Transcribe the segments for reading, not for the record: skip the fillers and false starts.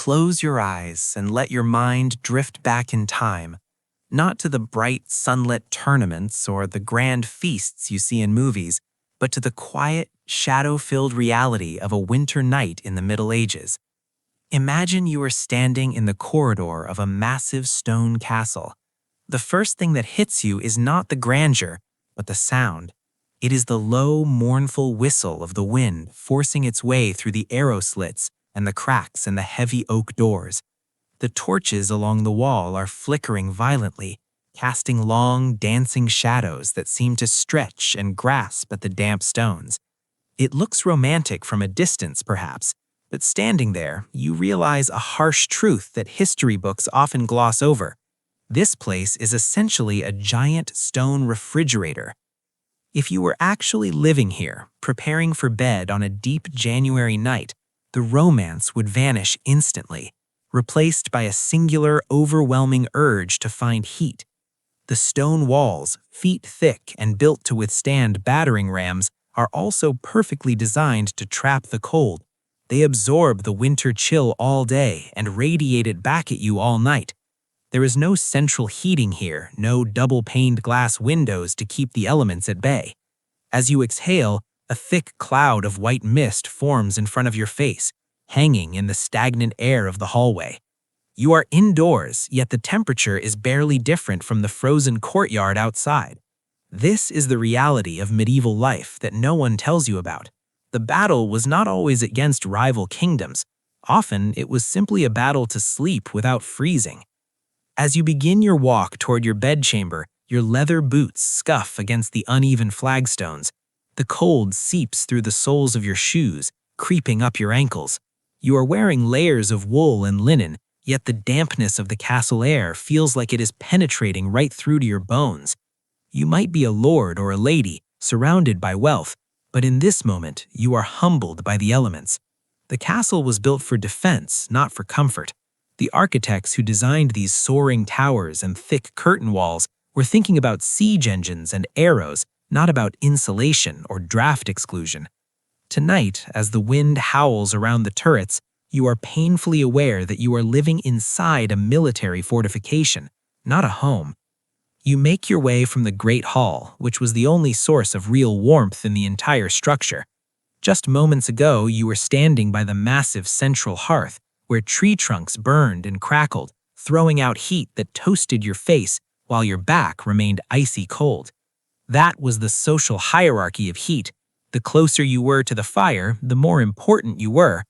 Close your eyes and let your mind drift back in time, not to the bright sunlit tournaments or the grand feasts you see in movies, but to the quiet, shadow-filled reality of a winter night in the Middle Ages. Imagine you are standing in the corridor of a massive stone castle. The first thing that hits you is not the grandeur, but the sound. It is the low, mournful whistle of the wind forcing its way through the arrow slits and the cracks in the heavy oak doors. The torches along the wall are flickering violently, casting long, dancing shadows that seem to stretch and grasp at the damp stones. It looks romantic from a distance, perhaps, but standing there, you realize a harsh truth that history books often gloss over. This place is essentially a giant stone refrigerator. If you were actually living here, preparing for bed on a deep January night, the romance would vanish instantly, replaced by a singular, overwhelming urge to find heat. The stone walls, feet thick and built to withstand battering rams, are also perfectly designed to trap the cold. They absorb the winter chill all day and radiate it back at you all night. There is no central heating here, no double-paned glass windows to keep the elements at bay. As you exhale, a thick cloud of white mist forms in front of your face, hanging in the stagnant air of the hallway. You are indoors, yet the temperature is barely different from the frozen courtyard outside. This is the reality of medieval life that no one tells you about. The battle was not always against rival kingdoms. Often, it was simply a battle to sleep without freezing. As you begin your walk toward your bedchamber, your leather boots scuff against the uneven flagstones. The cold seeps through the soles of your shoes, creeping up your ankles. You are wearing layers of wool and linen, yet the dampness of the castle air feels like it is penetrating right through to your bones. You might be a lord or a lady, surrounded by wealth, but in this moment, you are humbled by the elements. The castle was built for defense, not for comfort. The architects who designed these soaring towers and thick curtain walls were thinking about siege engines and arrows, not about insulation or draft exclusion. Tonight, as the wind howls around the turrets, you are painfully aware that you are living inside a military fortification, not a home. You make your way from the Great Hall, which was the only source of real warmth in the entire structure. Just moments ago, you were standing by the massive central hearth, where tree trunks burned and crackled, throwing out heat that toasted your face while your back remained icy cold. That was the social hierarchy of heat. The closer you were to the fire, the more important you were.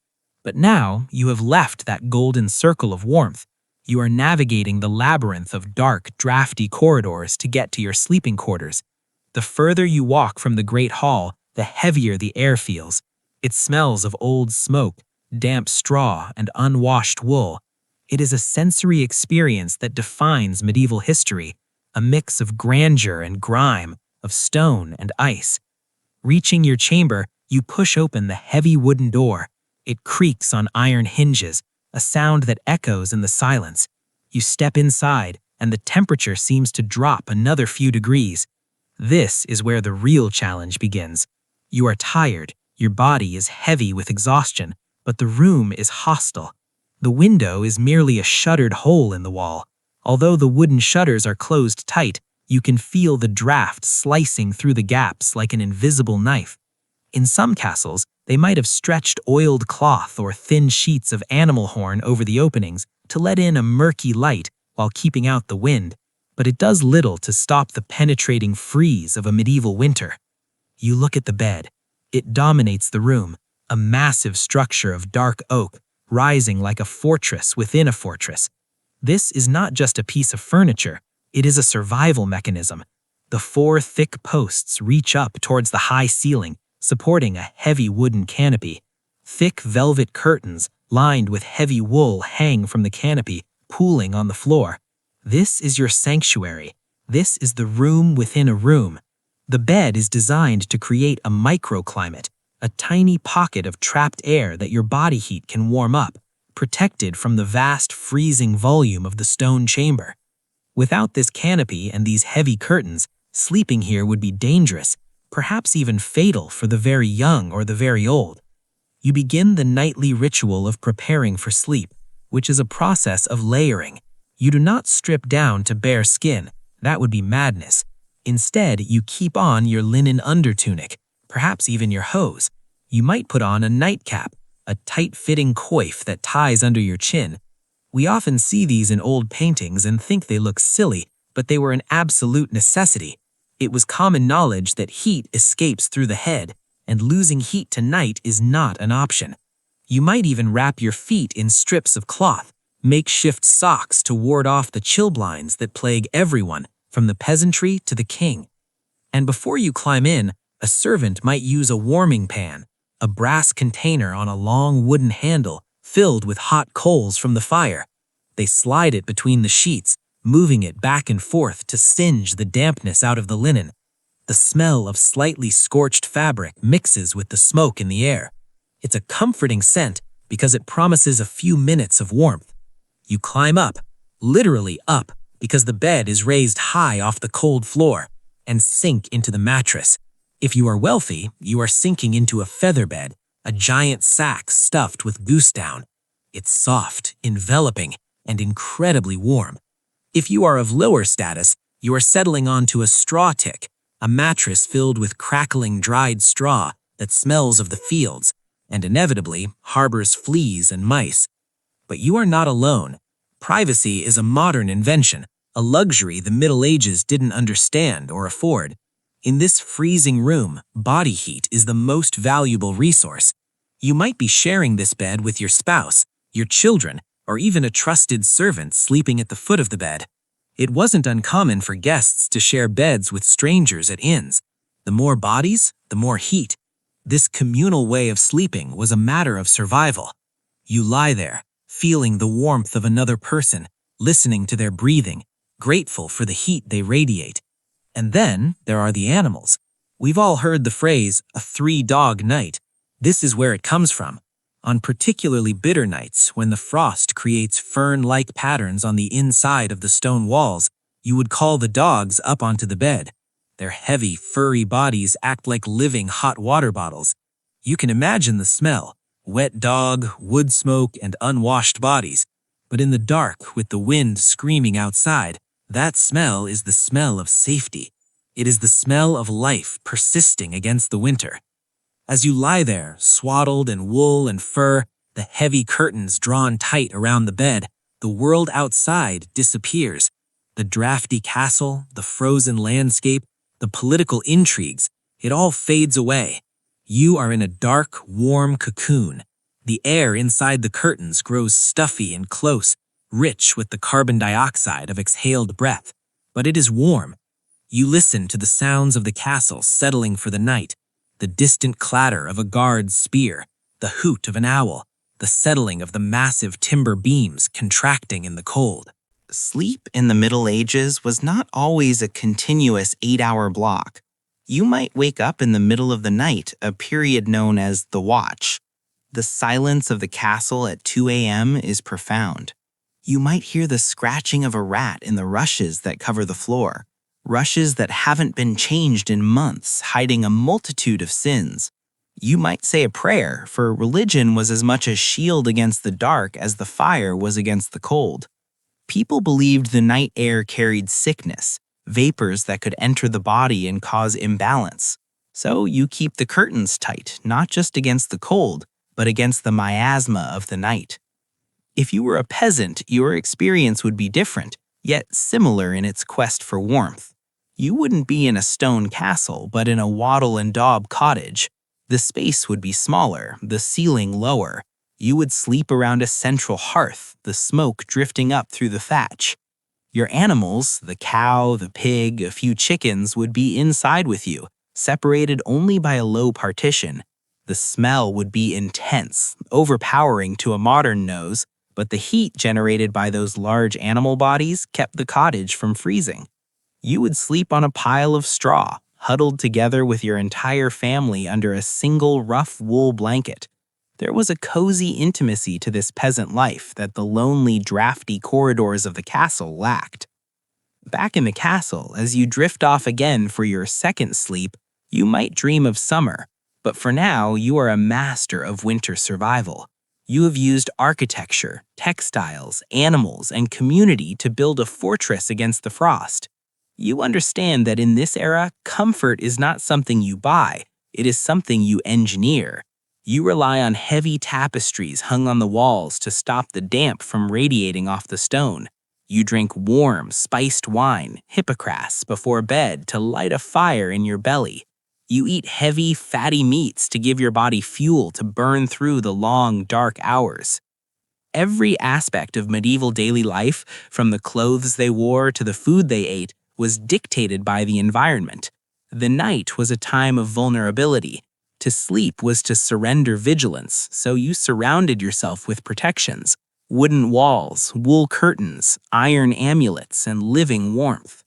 But now, you have left that golden circle of warmth. You are navigating the labyrinth of dark, drafty corridors to get to your sleeping quarters. The further you walk from the Great Hall, the heavier the air feels. It smells of old smoke, damp straw, and unwashed wool. It is a sensory experience that defines medieval history, a mix of grandeur and grime, of stone and ice. Reaching your chamber, you push open the heavy wooden door. It creaks on iron hinges, a sound that echoes in the silence. You step inside, and the temperature seems to drop another few degrees. This is where the real challenge begins. You are tired, your body is heavy with exhaustion, but the room is hostile. The window is merely a shuttered hole in the wall. Although the wooden shutters are closed tight, you can feel the draft slicing through the gaps like an invisible knife. In some castles, they might have stretched oiled cloth or thin sheets of animal horn over the openings to let in a murky light while keeping out the wind, but it does little to stop the penetrating freeze of a medieval winter. You look at the bed. It dominates the room, a massive structure of dark oak, rising like a fortress within a fortress. This is not just a piece of furniture, it is a survival mechanism. The 4 thick posts reach up towards the high ceiling, supporting a heavy wooden canopy. Thick velvet curtains, lined with heavy wool, hang from the canopy, pooling on the floor. This is your sanctuary. This is the room within a room. The bed is designed to create a microclimate, a tiny pocket of trapped air that your body heat can warm up, protected from the vast freezing volume of the stone chamber. Without this canopy and these heavy curtains, sleeping here would be dangerous, perhaps even fatal for the very young or the very old. You begin the nightly ritual of preparing for sleep, which is a process of layering. You do not strip down to bare skin. That would be madness. Instead, you keep on your linen undertunic, perhaps even your hose. You might put on a nightcap, a tight-fitting coif that ties under your chin. We often see these in old paintings and think they look silly, but they were an absolute necessity. It was common knowledge that heat escapes through the head, and losing heat to night is not an option. You might even wrap your feet in strips of cloth, makeshift socks to ward off the chilblains that plague everyone, from the peasantry to the king. And before you climb in, a servant might use a warming pan, a brass container on a long wooden handle filled with hot coals from the fire. They slide it between the sheets, moving it back and forth to singe the dampness out of the linen. The smell of slightly scorched fabric mixes with the smoke in the air. It's a comforting scent because it promises a few minutes of warmth. You climb up, literally up, because the bed is raised high off the cold floor, and sink into the mattress. If you are wealthy, you are sinking into a feather bed, a giant sack stuffed with goose down. It's soft, enveloping, and incredibly warm. If you are of lower status, you are settling onto a straw tick, a mattress filled with crackling dried straw that smells of the fields, and inevitably harbors fleas and mice. But you are not alone. Privacy is a modern invention, a luxury the Middle Ages didn't understand or afford. In this freezing room, body heat is the most valuable resource. You might be sharing this bed with your spouse, your children, or even a trusted servant sleeping at the foot of the bed. It wasn't uncommon for guests to share beds with strangers at inns. The more bodies, the more heat. This communal way of sleeping was a matter of survival. You lie there, feeling the warmth of another person, listening to their breathing, grateful for the heat they radiate. And then there are the animals. We've all heard the phrase, a three-dog night. This is where it comes from. On particularly bitter nights, when the frost creates fern-like patterns on the inside of the stone walls, you would call the dogs up onto the bed. Their heavy, furry bodies act like living hot water bottles. You can imagine the smell: wet dog, wood smoke, and unwashed bodies. But in the dark, with the wind screaming outside, that smell is the smell of safety. It is the smell of life persisting against the winter. As you lie there, swaddled in wool and fur, the heavy curtains drawn tight around the bed, the world outside disappears. The drafty castle, the frozen landscape, the political intrigues, it all fades away. You are in a dark, warm cocoon. The air inside the curtains grows stuffy and close, rich with the carbon dioxide of exhaled breath. But it is warm. You listen to the sounds of the castle settling for the night, the distant clatter of a guard's spear, the hoot of an owl, the settling of the massive timber beams contracting in the cold. Sleep in the Middle Ages was not always a continuous 8-hour block. You might wake up in the middle of the night, a period known as the watch. The silence of the castle at 2 a.m. is profound. You might hear the scratching of a rat in the rushes that cover the floor, rushes that haven't been changed in months, hiding a multitude of sins. You might say a prayer, for religion was as much a shield against the dark as the fire was against the cold. People believed the night air carried sickness, vapors that could enter the body and cause imbalance. So you keep the curtains tight, not just against the cold, but against the miasma of the night. If you were a peasant, your experience would be different, yet similar in its quest for warmth. You wouldn't be in a stone castle, but in a wattle and daub cottage. The space would be smaller, the ceiling lower. You would sleep around a central hearth, the smoke drifting up through the thatch. Your animals, the cow, the pig, a few chickens, would be inside with you, separated only by a low partition. The smell would be intense, overpowering to a modern nose, but the heat generated by those large animal bodies kept the cottage from freezing. You would sleep on a pile of straw, huddled together with your entire family under a single rough wool blanket. There was a cozy intimacy to this peasant life that the lonely, drafty corridors of the castle lacked. Back in the castle, as you drift off again for your second sleep, you might dream of summer, but for now you are a master of winter survival. You have used architecture, textiles, animals, and community to build a fortress against the frost. You understand that in this era, comfort is not something you buy, it is something you engineer. You rely on heavy tapestries hung on the walls to stop the damp from radiating off the stone. You drink warm, spiced wine, hippocras, before bed to light a fire in your belly. You eat heavy, fatty meats to give your body fuel to burn through the long, dark hours. Every aspect of medieval daily life, from the clothes they wore to the food they ate, was dictated by the environment. The night was a time of vulnerability. To sleep was to surrender vigilance, so you surrounded yourself with protections: wooden walls, wool curtains, iron amulets, and living warmth.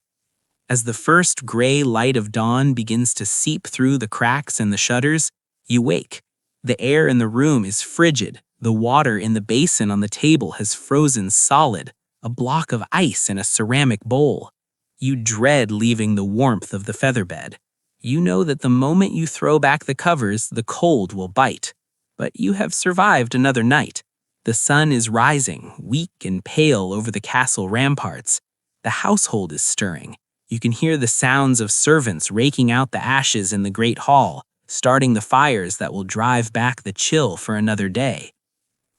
As the first gray light of dawn begins to seep through the cracks in the shutters, you wake. The air in the room is frigid. The water in the basin on the table has frozen solid, a block of ice in a ceramic bowl. You dread leaving the warmth of the featherbed. You know that the moment you throw back the covers, the cold will bite. But you have survived another night. The sun is rising, weak and pale over the castle ramparts. The household is stirring. You can hear the sounds of servants raking out the ashes in the great hall, starting the fires that will drive back the chill for another day.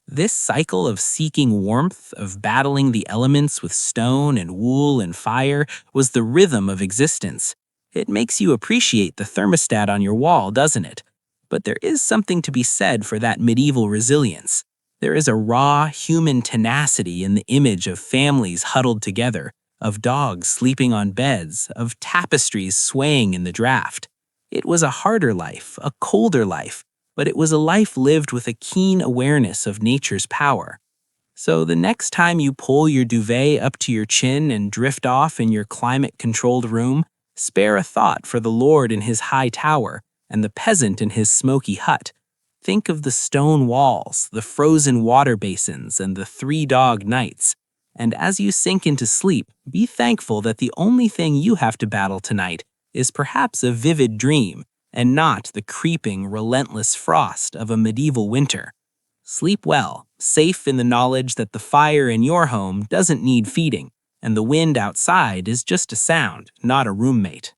This cycle of seeking warmth, of battling the elements with stone and wool and fire, was the rhythm of existence. It makes you appreciate the thermostat on your wall, doesn't it? But there is something to be said for that medieval resilience. There is a raw, human tenacity in the image of families huddled together, of dogs sleeping on beds, of tapestries swaying in the draft. It was a harder life, a colder life, but it was a life lived with a keen awareness of nature's power. So the next time you pull your duvet up to your chin and drift off in your climate-controlled room, spare a thought for the lord in his high tower and the peasant in his smoky hut. Think of the stone walls, the frozen water basins, and the three-dog nights. And as you sink into sleep, be thankful that the only thing you have to battle tonight is perhaps a vivid dream and not the creeping, relentless frost of a medieval winter. Sleep well, safe in the knowledge that the fire in your home doesn't need feeding, and the wind outside is just a sound, not a roommate.